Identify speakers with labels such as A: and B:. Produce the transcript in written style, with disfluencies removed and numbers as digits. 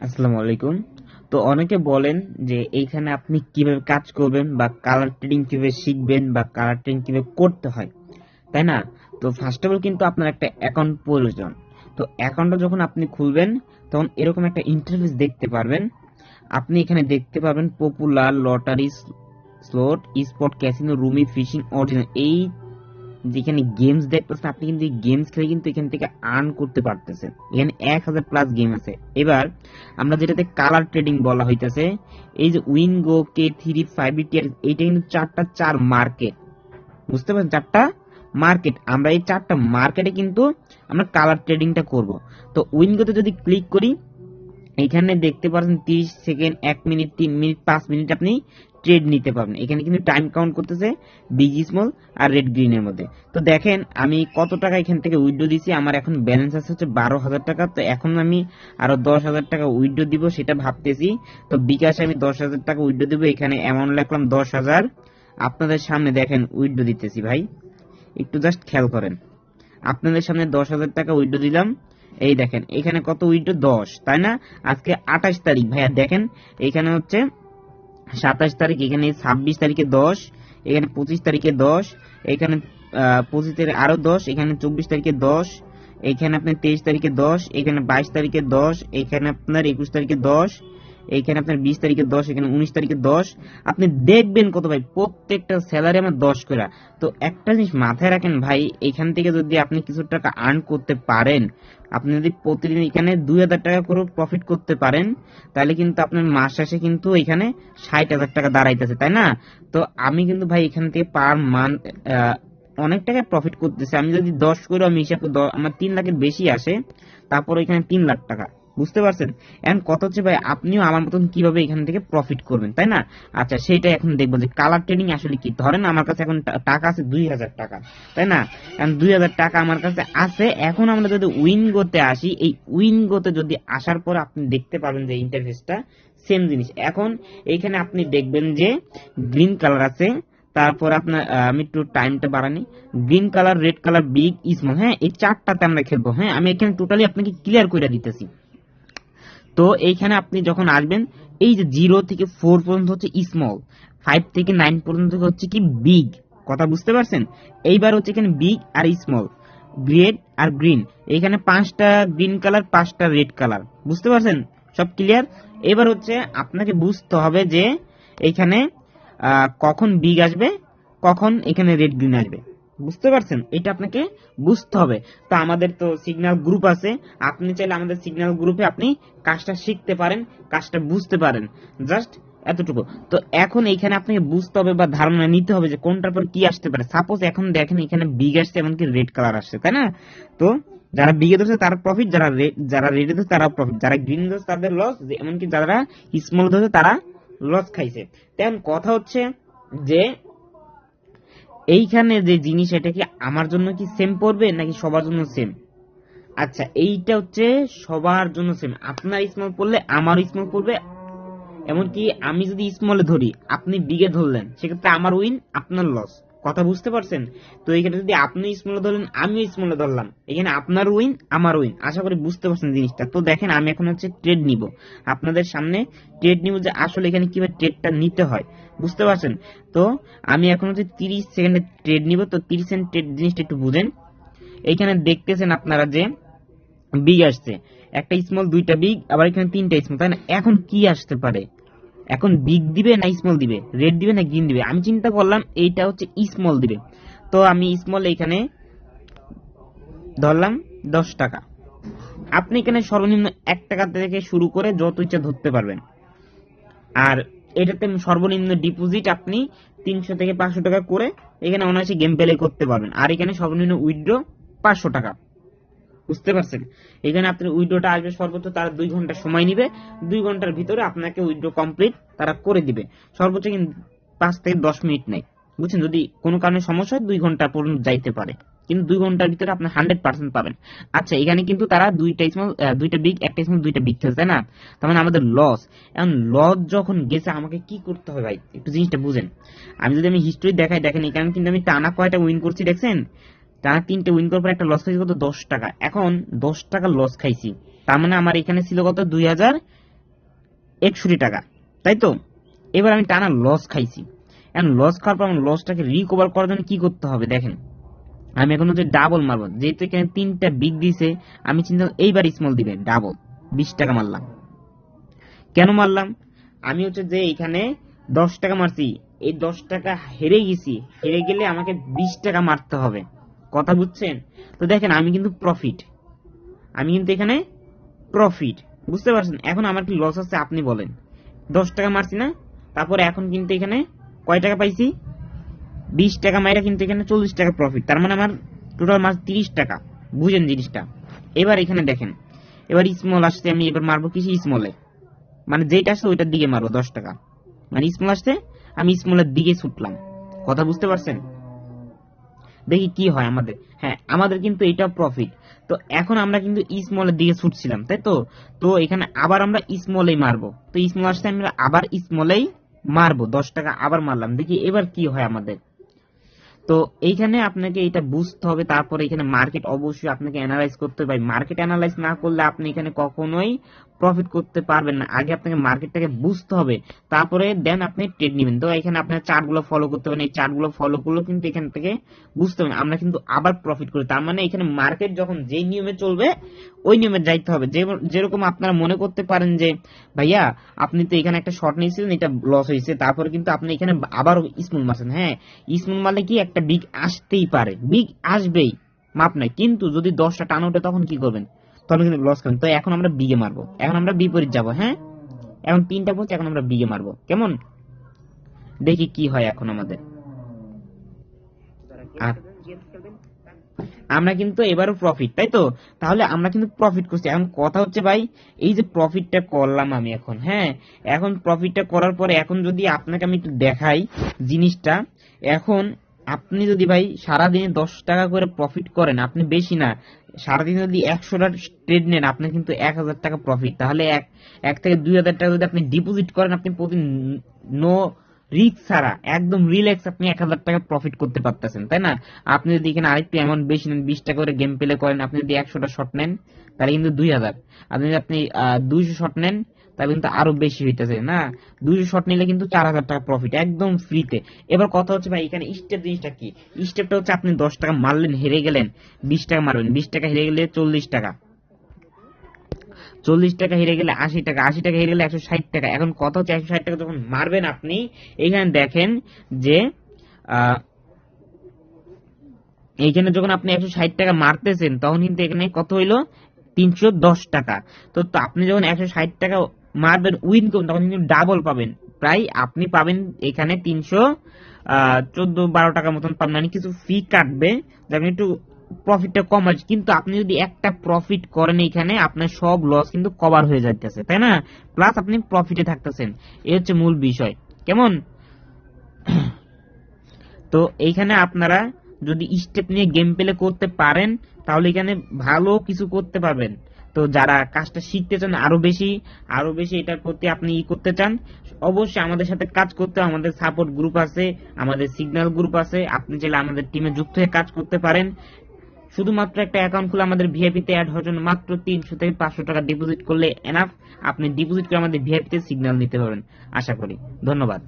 A: আসসালামু আলাইকুম। তো অনেকে বলেন যে এইখানে আপনি কিভাবে কাজ করবেন বা কালার ট্রেডিং কিভাবে শিখবেন বা কালার ট্রেডিং কিভাবে করতে হয়, তাই না? তো ফার্স্ট অফ অল কিন্তু আপনার একটা অ্যাকাউন্ট প্রয়োজন। তো অ্যাকাউন্টটা যখন আপনি খুলবেন তখন এরকম একটা ইন্টারফেস দেখতে পারবেন। আপনি এখানে দেখতে পাবেন popular, lottery, slot, spot, casino, rummy, fishing, original, এই যেখানে গেমস দেখতেছেন আপনি কিন্তু এই গেমস খেলে কিন্তু এখান থেকে আর্ন করতে পারতেছেন। এখানে 1000+ গেম আছে। এবার আমরা যেটাতে কালার ট্রেডিং বলা হইতেছে, এই যে উইনগো, K3, 5BTR, এইটা কিন্তু চার মার্কেট, বুঝতে পারছেন? চারটা মার্কেট, আমরা এই চারটা মার্কেটে কিন্তু আমরা কালার ট্রেডিংটা করব। তো উইনগোতে যদি ক্লিক করি, এখানে দেখতে পাচ্ছেন 30 সেকেন্ড, 1 মিনিট, 3 মিনিট, 5 মিনিট আপনি ট্রেড নিতে পারবেন। এখানে কিন্তু টাইম কাউন্ট করতেছে বিগ, স্মল আর রেড গ্রিনের মধ্যে। তো দেখেন আমি কত টাকা এখান থেকে উইথড্র দিছি। আমার এখন ব্যালেন্স আছে হচ্ছে 12,000 টাকা। তো এখন আমি আরো 10,000 টাকা উইথড্র দিব সেটা ভাবতেছি। তো বিকাশে আমি 10,000 টাকা উইথড্র দিব। এখানে অ্যামাউন্ট লিখলাম 10,000। আপনাদের সামনে দেখেন উইথড্র দিতেছি ভাই, একটু জাস্ট খেয়াল করেন। আপনাদের সামনে 10,000 টাকা উইথড্র দিলাম। এই দেখেন এখানে কত উইথড্র, 10, তাই না? আজকে 28 তারিখ ভাইয়া, দেখেন এখানে হচ্ছে 27 তারিখ, এখানে 26 তারিখে 10, এখানে 25 তারিখে 10, এখানে 25 তারিখে আরো 10, এখানে 24 তারিখে 10, এখানে আপনার 23 তারিখে 10, এখানে 22 তারিখে 10, এখানে আপনার 21 তারিখে 10, এইখানে আপনার 20 তারিখে 10, এখানে 19 তারিখে 10। আপনি দেখবেন কত ভাই, প্রত্যেকটা স্যালারি আমার 10 করে। তো একটা জিনিস মাথায় রাখেন ভাই, এখান থেকে যদি আপনি কিছু টাকা আর্ন করতে পারেন, আপনি যদি প্রতিদিন এখানে 2,000 টাকা করে প্রফিট করতে পারেন, তাহলে কিন্তু আপনার মাস শেষে কিন্তু এখানে 60,000 টাকা দাঁড়াইতেছে, তাই না? তো আমি কিন্তু ভাই এখান থেকে পার মান্থ অনেক টাকা প্রফিট করতেছি। আমি যদি 10 করে আমি হিসাব করি, আমার 3 লাখের বেশি আসে, তারপর এখানে 3 লাখ টাকা, বুঝতে পারছেন? এখন কথা হচ্ছে ভাই, আপনিও আমার মতন কিভাবে এখান থেকে প্রফিট করবেন, তাই না? আচ্ছা, সেটা এখন দেখবো যে কালার ট্রেডিং আসলে কি। ধরেন আমার কাছে এখন টাকা আছে 2,000 টাকা, তাই না? এখন 2,000 টাকা আমার কাছে আছে। এখন আমরা যদি উইনগোতে আসি, এই উইনগোতে যদি আসার পর আপনি দেখতে পাবেন যে ইন্টারফেসটা সেম জিনিস। এখন এইখানে আপনি দেখবেন যে গ্রিন কালার আছে, তারপর আপনার আমি একটু টাইমটা বাড়ানি, green colour, red colour, big, small, হ্যাঁ, এই চারটাতে আমরা খেলবো। হ্যাঁ, আমি এখানে টোটালি আপনাকে ক্লিয়ার করে দিতেছি। তো এইখানে আপনি যখন আসবেন, এই যে 0 থেকে 4 পর্যন্ত হচ্ছে স্মল, 5 থেকে 9 পর্যন্ত হচ্ছে কি বিগ, কথা বুঝতে পারছেন? এইবার হচ্ছে এখানে বিগ আর স্মল, রেড আর গ্রিন, এখানে 5টা গ্রিন কালার, 5টা রেড কালার, বুঝতে পারছেন? সব ক্লিয়ার? এবার হচ্ছে আপনাকে বুঝতে হবে যে এইখানে কখন বিগ আসবে, কখন এখানে রেড গ্রিন আসবে, বুঝতে পারছেন? এটা আপনাকে বুঝতে হবে। তো আমাদের তো সিগন্যাল গ্রুপ আছে, আপনি চাইলে আমাদের সিগন্যাল গ্রুপে আপনি কাজটা শিখতে পারেন, কাজটা বুঝতে পারেন, জাস্ট এতটুকু। তো এখন এইখানে আপনাকে বুঝতে হবে বা ধারণা নিতে হবে যে কোনটার পর কি আসতে পারে। সাপোজ এখন দেখেন এখানে বিগ আসছে, এমনকি রেড কালার আসছে, তাই না? তো যারা বিগে ধরছে তারা প্রফিট, যারা রেডে ধরছে তারা প্রফিট, যারা গ্রিন ধরছে তাদের লস, এমনকি যারা স্মল ধরছে তারা লস খাইছে। তেমন কথা হচ্ছে যে এইখানে যে জিনিস, এটা কি আমার জন্য কি সেম পড়বে নাকি সবার জন্য সেম? আচ্ছা, এইটা হচ্ছে সবার জন্য সেম। আপনার স্মল পড়লে আমারও স্মল পড়বে। এমনকি আমি যদি স্মলে ধরি, আপনি বিগে ধরলেন, সেক্ষেত্রে আমার উইন, আপনার লস, কথা বুঝতে পারছেন? তো এখানে যদি আপনি স্মলে ধরলেন, আমিও স্মলে ধরলাম, এখানে আপনার উইন, আমার উইন। আশা করি বুঝতে পারছেন জিনিসটা। তো দেখেন আমি এখন হচ্ছে ট্রেড নিব, আপনাদের সামনে ট্রেড নিব যে আসলে এখানে কিভাবে ট্রেডটা নিতে হয়, বুঝতে পারছেন? তো আমি এখন হচ্ছে 30 সেকেন্ডে ট্রেড নিব। তো 30 সেকেন্ড ট্রেড জিনিসটা একটু বুঝেন। এইখানে দেখতেছেন আপনারা যে বিগ আসছে, একটা স্মল, দুইটা বিগ, আবার এখানে তিনটা স্মল, তাই না? এখন কি আসতে পারে? এখন বিগ দিবে না স্মল দিবে, রেড দিবে না গ্রিন দিবে? আমি চিন্তা করলাম এইটা হচ্ছে স্মল দিবে। তো আমি স্মল এখানে ধরলাম 10 টাকা। আপনি এখানে সর্বনিম্ন 1 টাকা থেকে শুরু করে যত ইচ্ছা ধরতে পারবেন। আর এটাতে সর্বনিম্ন ডিপোজিট আপনি 300 থেকে 500 টাকা করে এখানে অনায়াসে গেম প্লে করতে পারবেন। আর এখানে সর্বনিম্ন উইথড্র 500 টাকা, বুঝতে পারছেন? এখানে আপনার উইড্রোটা আসবে সর্বোচ্চ, তারা 2 ঘন্টা সময় নিবে, 2 ঘন্টার ভিতরে আপনাকে উইড্রো কমপ্লিট তারা করে দিবে। সর্বোচ্চ কিন্তু 5 থেকে 10 মিনিট নেই, বুঝছেন? যদি কোনো কারণে সমস্যা হয় 2 ঘন্টা পর্যন্ত যাইতে পারে, কিন্তু 2 ঘন্টার ভিতরে আপনি 100% পাবেন। আচ্ছা, এখানে কিন্তু তারা দুইটা স্মল, দুইটা বিগ, একটা স্মল, দুইটা বিগ খেলছে, তাই না? তার মানে আমাদের লস। এখন লস যখন গেছে আমাকে কি করতে হবে ভাই, একটু জিনিসটা বুঝেন। আমি হিস্ট্রি দেখাই, দেখেন এখানে কিন্তু আমি টানা কয়টা উইন করছি দেখছেন? টানা 3টে উইন করার পর একটা লস খাইছি কত, 10 টাকা। এখন 10 টাকা লস খাইছি, তার মানে আমার এখানে ছিল কত, 2,000 61 টাকা, তাই তো? এবার আমি টানা লস খাইছি। এখন লস খাওয়ার পর লসটাকে রিকভার করার জন্য কি করতে হবে দেখেন, আমি এখন হচ্ছে ডাবল মারবো, যেহেতু এখানে 3টা বিগ দিছে, আমি চিন্তা এইবার স্মল দিবে ডাবল 20 টাকা মারলাম। কেন মারলাম? আমি হচ্ছে যে এখানে 10 টাকা মারছি, এই 10 টাকা হেরে গেছি, হেরে গেলে আমাকে 20 টাকা মারতে হবে, কথা বুঝছেন? তো দেখেন আমি কিন্তু প্রফিট, আমি কিন্তু এখানে প্রফিট, বুঝতে পারছেন? এখন আমার কি লস আছে আপনি বলেন? 10 টাকা মারছি না, তারপরে এখন কিন্তু এখানে কয় টাকা পাইছি? 20 টাকা মাইরা কিন্তু এখানে 40 টাকা প্রফিট, তার মানে আমার টোটাল মাস 30 টাকা। বুঝেন জিনিসটা? এবার এখানে দেখেন, এবার স্মল আসছে, আমি এবার মারবো কিছু স্মলে, মানে যেটা আসছে ওইটার দিকে মারবো 10 টাকা, মানে স্মল আসছে আমি স্মলের দিকে ছুটলাম, কথা বুঝতে পারছেন? দেখি কি হয় আমাদের। হ্যাঁ, আমাদের কিন্তু এটা প্রফিট। তো এখন আমরা কিন্তু স্মলের দিকে ছুটছিলাম, তাই তো? তো এখানে আবার আমরা স্মলেই মারবো, তো স্মল আসছে আমরা আবার স্মলেই মারবো, 10 টাকা আবার মারলাম, দেখি এবার কি হয় আমাদের। তো এইখানে আপনাকে এটা বুঝতে হবে, তারপরে এখানে মার্কেট অবশ্যই আপনাকে অ্যানালাইজ করতে হবে। মার্কেট অ্যানালাইজ না করলে আপনি এখানে কখনোই প্রফিট করতে পারবেন না। আগে আপনাকে মার্কেটটাকে বুঝতে হবে, তারপরে দেন আপনি ট্রেড নেবেন। তো এখানে আপনার চার্টগুলো ফলো করতে হবে, এই চার্টগুলো ফলো করলেও কিন্তু এখান থেকে বুঝতে হবে আমরা কিন্তু আবার প্রফিট করি। তার মানে এখানে মার্কেট যখন যেই নিয়মে চলবে ওই নিয়মে যাইতে হবে। যেরকম আপনারা মনে করতে পারেন যে ভাইয়া আপনি তো এখানে একটা শর্ট নিয়েছিলেন, এটা লস হয়েছে, তারপরে কিন্তু আপনি এখানে আবার স্মুথ মারছেন। হ্যাঁ, স্মুথ মারলে কি একটা বিগ আসতেই পারে, বিগ আসবেই, মাপ নাই। কিন্তু যদি 10টা টান ওঠে তখন কি করবেন? তখন কিন্তু লস খাবেন। তো এখন আমরা বিগে মারবো, এখন আমরা বিপরীত যাব। হ্যাঁ, এখন 3টা বলছে, এখন আমরা বিগে মারবো, কেমন? দেখি কি হয় এখন আমাদের। আর আমরা কিন্তু এবারও প্রফিট, তাই তো? তাহলে আমরা কিন্তু প্রফিট করছি। এখন কথা হচ্ছে ভাই, এই যে প্রফিটটা করলাম আমি এখন, হ্যাঁ, এখন প্রফিটটা করার পরে এখন যদি আপনাকে আমি একটু দেখাই জিনিসটা, এখন আপনি যদি ভাই সারাদিনে 10 টাকা করে প্রফিট করেন, আপনি বেশি না, সারাদিনে যদি 100টা ট্রেড নেন, আপনি কিন্তু 1000 টাকা প্রফিট। তাহলে এক থেকে 2000 টাকা যদি আপনি ডিপোজিট করেন, আপনি প্রতি নো রিস্ক ছাড়া একদম রিল্যাক্স আপনি 1000 টাকা প্রফিট করতে পারতেছেন, তাই না? আপনি যদি এখানে আরেকটু অ্যামাউন্ট বেশি নেন, 20 টাকা করে গেম প্লে করেন, আপনি যদি 100টা শট নেন তাহলে কিন্তু 2000, আপনি যদি 200 শট নেন তাহলে কিন্তু আরো বেশি হইতেছে না, 200 শট নিলে কিন্তু 4000 টাকা প্রফিট একদম ফ্রিতে। এবার কথা হচ্ছে ভাই এখানে স্টেপ জিনিসটা কি? স্টেপটা হচ্ছে আপনি 10 টাকা মারলেন, হেরে গেলেন, 20 টাকা মারবেন, 20 টাকা হেরে গেলে 40 টাকা, 40 টাকা হেরে গেলে 80 টাকা, 80 টাকা হেরে গেলে 160 টাকা। এখন কত হচ্ছে 160 টাকা যখন মারবেন আপনি, এখানে দেখেন যে এইখানে যখন আপনি 160 টাকা মারতেছেন তখন কিন্তু এখানে কত হইলো? 310 টাকা। তো আপনি যখন 160 টাকা মারবেন উইন করবেন তখন কিন্তু ডাবল পাবেন, প্রায় আপনি পাবেন এখানে 314-12 টাকা মতন পাবেন, মানে কিছু ফি কাটবে যেমন একটু প্রফিটটা কম আছে। কিন্তু আপনি যদি একটা প্রফিট করেন এখানে আপনার সব লস কিন্তু কভার হয়ে যাইতেছে, তাই না? প্লাস আপনি প্রফিটে থাকতেছেন, এই হচ্ছে মূল বিষয়, কেমন? তো এইখানে আপনারা যদি স্টেপ নিয়ে গেম প্লে করতে পারেন তাহলে এখানে ভালো কিছু করতে পারবেন। তো যারা কাজটা শিখতে চান আরো বেশি এটার প্রতি আপনি করতে চান, অবশ্যই আমাদের সাথে কাজ করতে, আমাদের সাপোর্ট গ্রুপ আছে, আমাদের সিগন্যাল গ্রুপ আছে, আপনি চাইলে আমাদের টিমে যুক্ত হয়ে কাজ করতে পারেন। শুধুমাত্র একটা অ্যাকাউন্ট খুলে আমাদের ভিআইপিতে অ্যাড হওয়ার জন্য মাত্র 300 থেকে 500 টাকা ডিপোজিট করলে এনাফ, আপনি ডিপোজিট করে আমাদের ভিআইপিতে সিগন্যাল নিতে পারবেন, আশা করি। ধন্যবাদ।